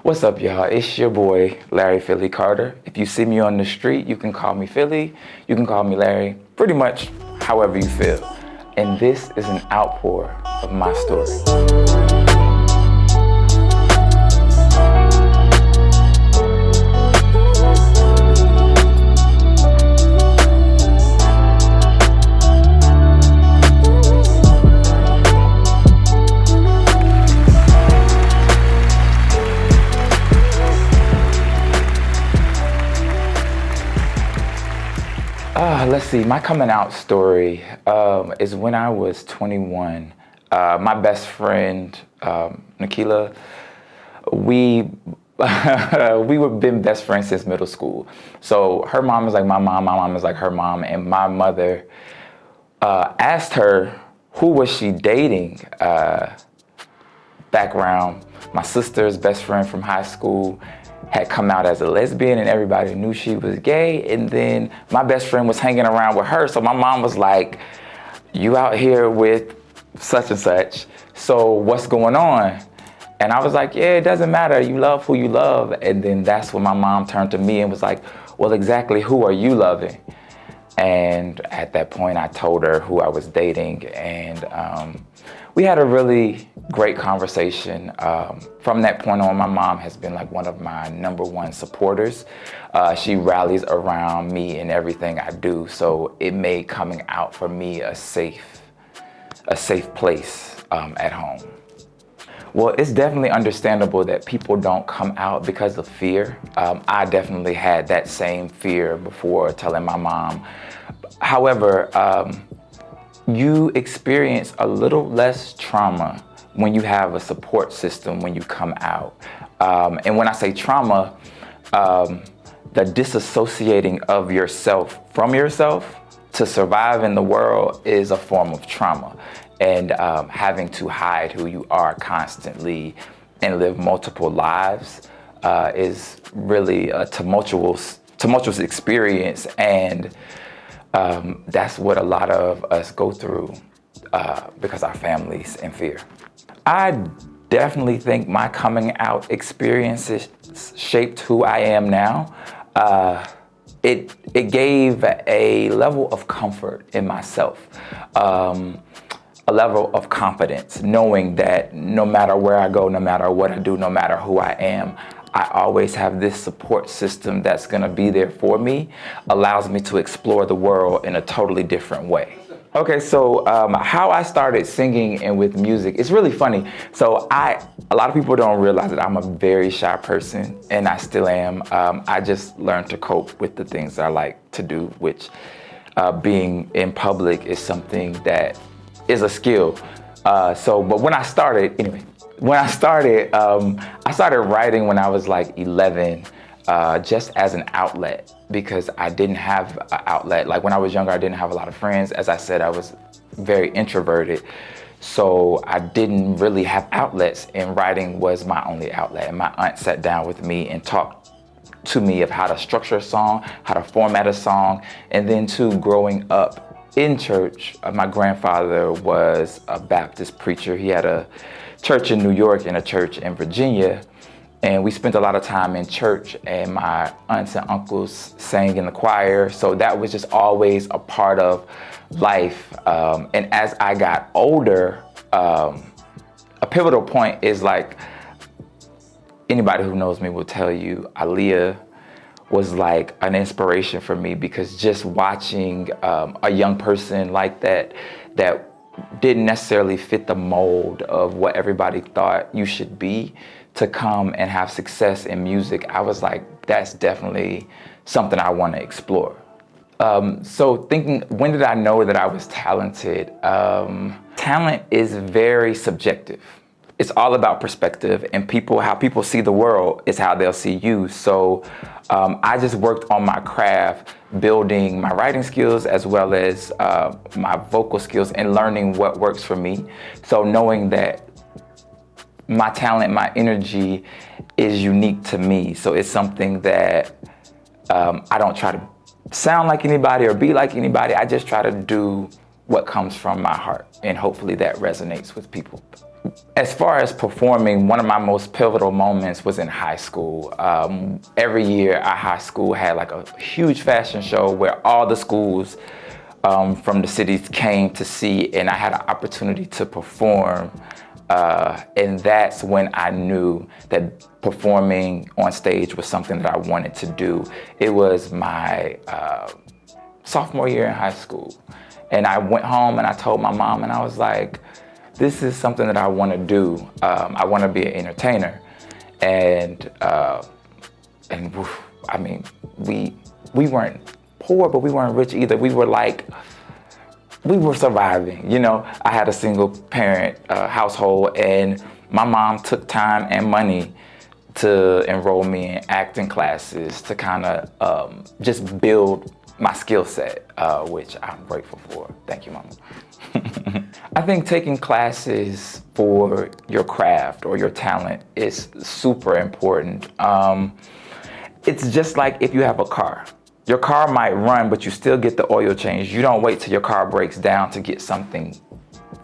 What's up, y'all? It's your boy, Larry Phylle Carter. If you see me on the street, you can call me Phylle, you can call me Larry, pretty much however you feel. And this is an outpour of my story. Let's see, my coming out story is when I was 21. My best friend, Nikila, we were been best friends since middle school. So her mom is like my mom is like her mom, and my mother asked her who was she dating. Background, my sister's best friend from high school had come out as a lesbian and everybody knew she was gay, and then my best friend was hanging around with her, so my mom was like, you out here with such and such, so what's going on? And I was like, yeah, it doesn't matter, you love who you love. And then that's when my mom turned to me and was like, well, exactly who are you loving? And at that point I told her who I was dating, and we had a really great conversation. From that point on, my mom has been like one of my #1 supporters. She rallies around me in everything I do, so it made coming out for me a safe place at home. Well, it's definitely understandable that people don't come out because of fear. I definitely had that same fear before telling my mom. However, you experience a little less trauma when you have a support system when you come out. And when I say trauma, the disassociating of yourself from yourself to survive in the world is a form of trauma. And having to hide who you are constantly and live multiple lives is really a tumultuous experience, and that's what a lot of us go through because our families in fear. I definitely think my coming out experiences shaped who I am now. It gave a level of comfort in myself. A level of confidence, knowing that no matter where I go, no matter what I do, no matter who I am, I always have this support system that's gonna be there for me, allows me to explore the world in a totally different way. Okay, so how I started singing and with music, it's really funny. So a lot of people don't realize that I'm a very shy person, and I still am. I just learned to cope with the things that I like to do, which being in public is something that is a skill. But when I started, I started writing when I was like 11, just as an outlet, because I didn't have an outlet. Like when I was younger, I didn't have a lot of friends. As I said, I was very introverted. So I didn't really have outlets, and writing was my only outlet. And my aunt sat down with me and talked to me of how to structure a song, how to format a song, and then too, growing up in church, my grandfather was a Baptist preacher. He had a church in New York and a church in Virginia. And we spent a lot of time in church, and my aunts and uncles sang in the choir. So that was just always a part of life. And as I got older, a pivotal point is like, anybody who knows me will tell you, Aaliyah was like an inspiration for me, because just watching a young person like that didn't necessarily fit the mold of what everybody thought you should be, to come and have success in music, I was like, that's definitely something I want to explore. So thinking, when did I know that I was talented? Talent is very subjective. It's all about perspective, and how people see the world is how they'll see you. So I just worked on my craft, building my writing skills as well as my vocal skills, and learning what works for me. So knowing that my talent, my energy is unique to me. So it's something that I don't try to sound like anybody or be like anybody. I just try to do what comes from my heart, and hopefully that resonates with people. As far as performing, one of my most pivotal moments was in high school. Every year our high school had like a huge fashion show where all the schools from the cities came to see, and I had an opportunity to perform. And that's when I knew that performing on stage was something that I wanted to do. It was my sophomore year in high school. And I went home and I told my mom, and I was like, this is something that I want to do. I want to be an entertainer. And I mean, we weren't poor, but we weren't rich either. We were surviving, you know. I had a single parent household, and my mom took time and money to enroll me in acting classes to kind of just build my skill set, which I'm grateful for. Thank you, Mama. I think taking classes for your craft or your talent is super important. It's just like if you have a car. Your car might run, but you still get the oil change. You don't wait till your car breaks down to get something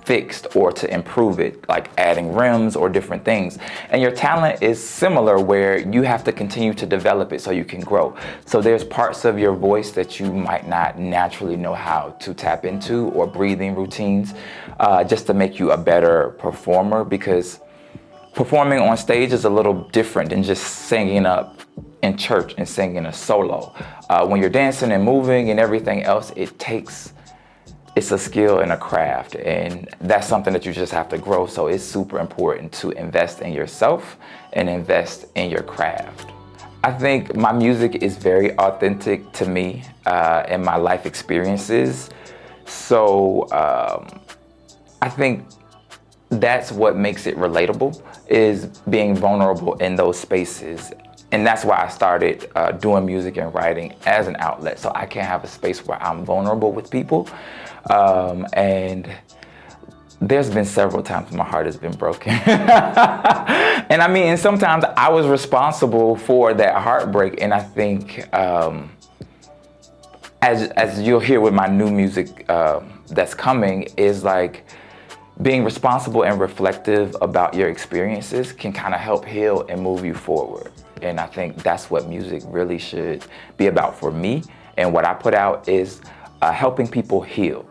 fixed or to improve it, like adding rims or different things. And your talent is similar, where you have to continue to develop it so you can grow. So there's parts of your voice that you might not naturally know how to tap into, or breathing routines, just to make you a better performer, because performing on stage is a little different than just singing up in church and singing a solo. When you're dancing and moving and everything else, it's a skill and a craft, and that's something that you just have to grow. So it's super important to invest in yourself and invest in your craft. I think my music is very authentic to me and my life experiences. So I think that's what makes it relatable, is being vulnerable in those spaces. And that's why I started doing music and writing as an outlet, so I can have a space where I'm vulnerable with people. And there's been several times my heart has been broken. And I mean, and sometimes I was responsible for that heartbreak. And I think as you'll hear with my new music that's coming, is like being responsible and reflective about your experiences can kind of help heal and move you forward. And I think that's what music really should be about for me. And what I put out is helping people heal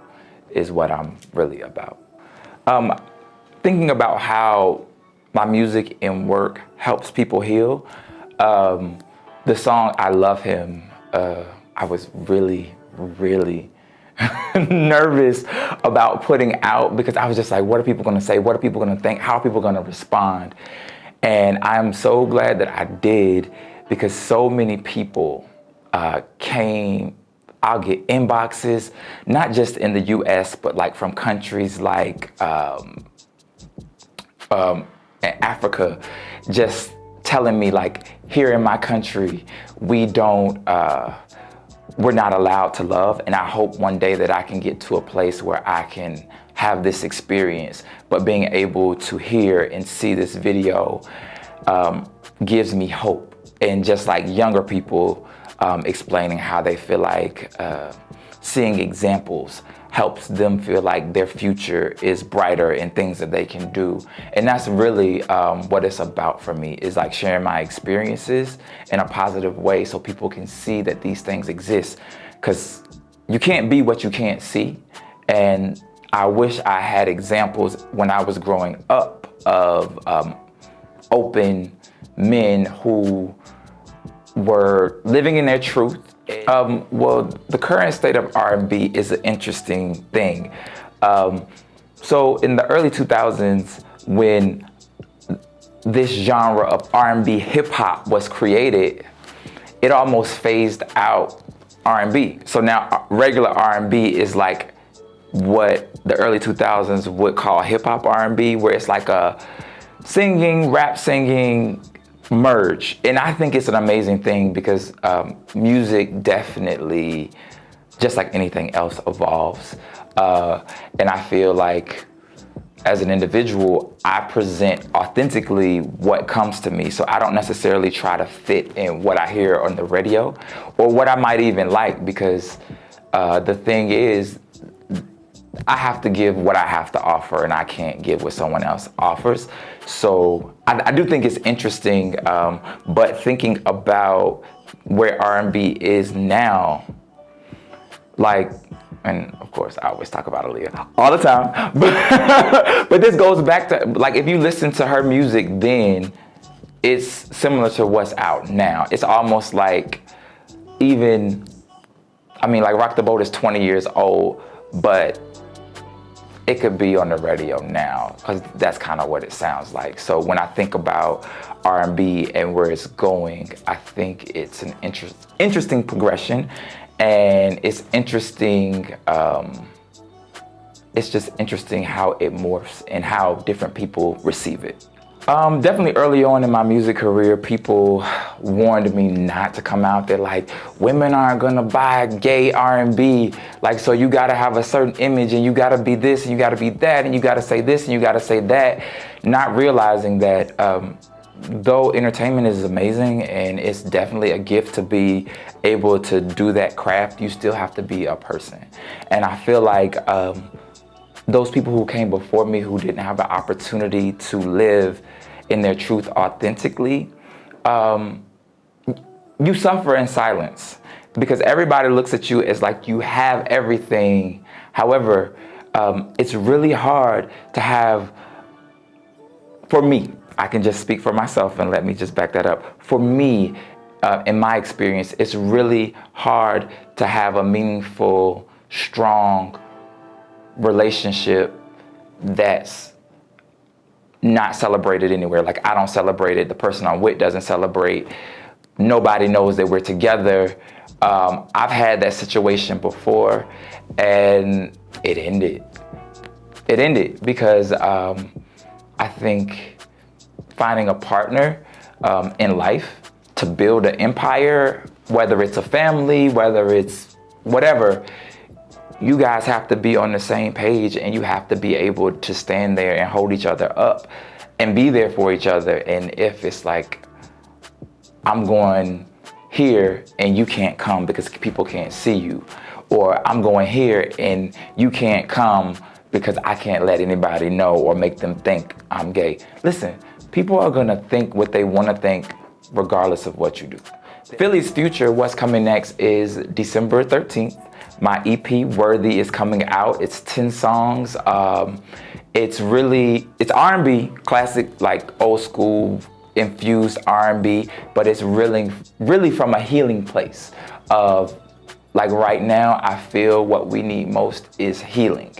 is what I'm really about. Thinking about how my music and work helps people heal, the song I Love Him, I was really nervous about putting out, because I was just like, what are people gonna say? What are people gonna think? How are people gonna respond? And I'm so glad that I did, because so many people came. I'll get inboxes, not just in the US, but like from countries like Africa, just telling me like, here in my country, we're not allowed to love. And I hope one day that I can get to a place where I can have this experience. But being able to hear and see this video gives me hope. And just like younger people explaining how they feel like seeing examples helps them feel like their future is brighter and things that they can do. And that's really what it's about for me, is like sharing my experiences in a positive way so people can see that these things exist. Because you can't be what you can't see. And I wish I had examples when I was growing up of open men who were living in their truth. Well, the current state of R&B is an interesting thing. So in the early 2000s, when this genre of R&B hip hop was created, it almost phased out R&B. So now regular R&B is like what the early 2000s would call hip hop R&B, where it's like a singing, rap singing merge. And I think it's an amazing thing, because music definitely, just like anything else, evolves. And I feel like as an individual, I present authentically what comes to me. So I don't necessarily try to fit in what I hear on the radio or what I might even like, because the thing is, I have to give what I have to offer, and I can't give what someone else offers. So I do think it's interesting, but thinking about where R&B is now, like, and of course I always talk about Aaliyah all the time, but this goes back to, like, if you listen to her music then, it's similar to what's out now. It's almost like, even, I mean, like Rock the Boat is 20 years old, but it could be on the radio now, because that's kind of what it sounds like. So when I think about R&B and where it's going, I think it's an interesting progression, and it's interesting, it's just interesting how it morphs and how different people receive it. Definitely early on in my music career, people warned me not to come out there like, women aren't gonna buy gay R&B. Like, so you gotta have a certain image, and you gotta be this, and you gotta be that, and you gotta say this, and you gotta say that. Not realizing that though entertainment is amazing, and it's definitely a gift to be able to do that craft, you still have to be a person. And I feel like those people who came before me who didn't have the opportunity to live in their truth authentically, you suffer in silence, because everybody looks at you as like you have everything. However, it's really hard to have, for me, I can just speak for myself and let me just back that up. For me, in my experience, it's really hard to have a meaningful, strong relationship that's not celebrated anywhere. Like, I don't celebrate it. The person I'm with doesn't celebrate. Nobody knows that we're together. I've had that situation before, and it ended. It ended because I think finding a partner in life to build an empire, whether it's a family, whether it's whatever, you guys have to be on the same page, and you have to be able to stand there and hold each other up and be there for each other. And if it's like, I'm going here and you can't come because people can't see you, or I'm going here and you can't come because I can't let anybody know or make them think I'm gay. Listen, people are gonna think what they wanna think regardless of what you do. Phylle's future, what's coming next, is December 13th. My EP, Worthy, is coming out. It's 10 songs. It's R&B, classic, like old school infused R&B, but it's really from a healing place of, like, right now, I feel what we need most is healing.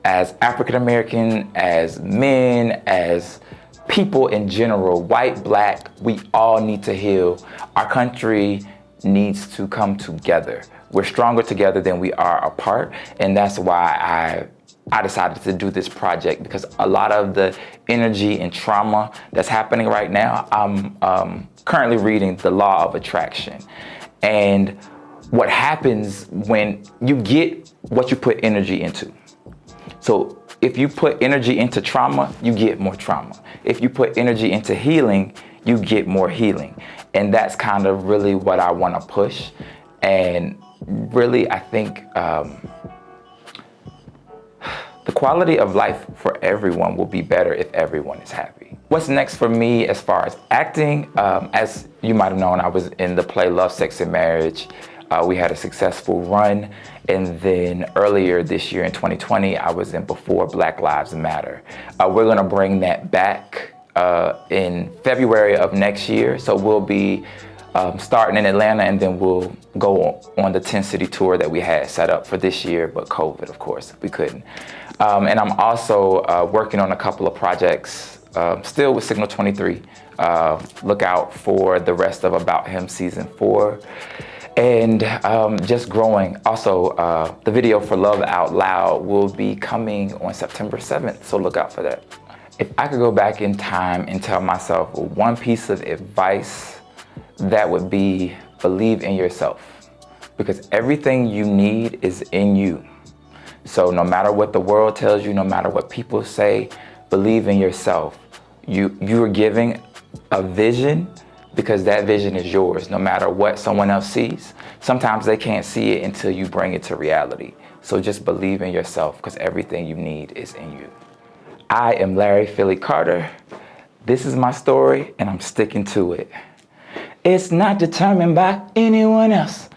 As African American, as men, as people in general, white, black, we all need to heal. Our country needs to come together. We're stronger together than we are apart, and that's why I decided to do this project, because a lot of the energy and trauma that's happening right now, I'm currently reading The Law of Attraction. And what happens when you get what you put energy into. So if you put energy into trauma, you get more trauma. If you put energy into healing, you get more healing. And that's kind of really what I want to push. And really, I think the quality of life for everyone will be better if everyone is happy. What's next for me as far as acting? As you might have known, I was in the play Love, Sex, and Marriage. We had a successful run. And then earlier this year in 2020, I was in Before Black Lives Matter. We're gonna bring that back in February of next year. So we'll be starting in Atlanta, and then we'll go on the 10-city tour that we had set up for this year, but COVID, of course, we couldn't. And I'm also working on a couple of projects, still with Signal 23. Look out for the rest of About Him Season 4. And just growing. Also, the video for Love Out Loud will be coming on September 7th, so look out for that. If I could go back in time and tell myself one piece of advice, that would be believe in yourself, because everything you need is in you. So no matter what the world tells you, no matter what people say, believe in yourself. You're giving a vision, because that vision is yours, no matter what someone else sees. sometimes they can't see it until you bring it to reality. So just believe in yourself, because everything you need is in you. I am Larry Phylle Carter. This is my story, and I'm sticking to it. It's not determined by anyone else.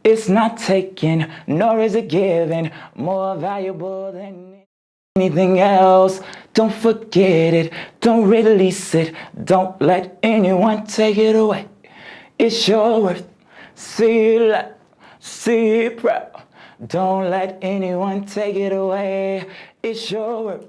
It's not taken, nor is it given, more valuable than anything else. Don't forget it, don't release it, don't let anyone take it away. It's your worth, see it loud, see it proud. Don't let anyone take it away. It's your worth.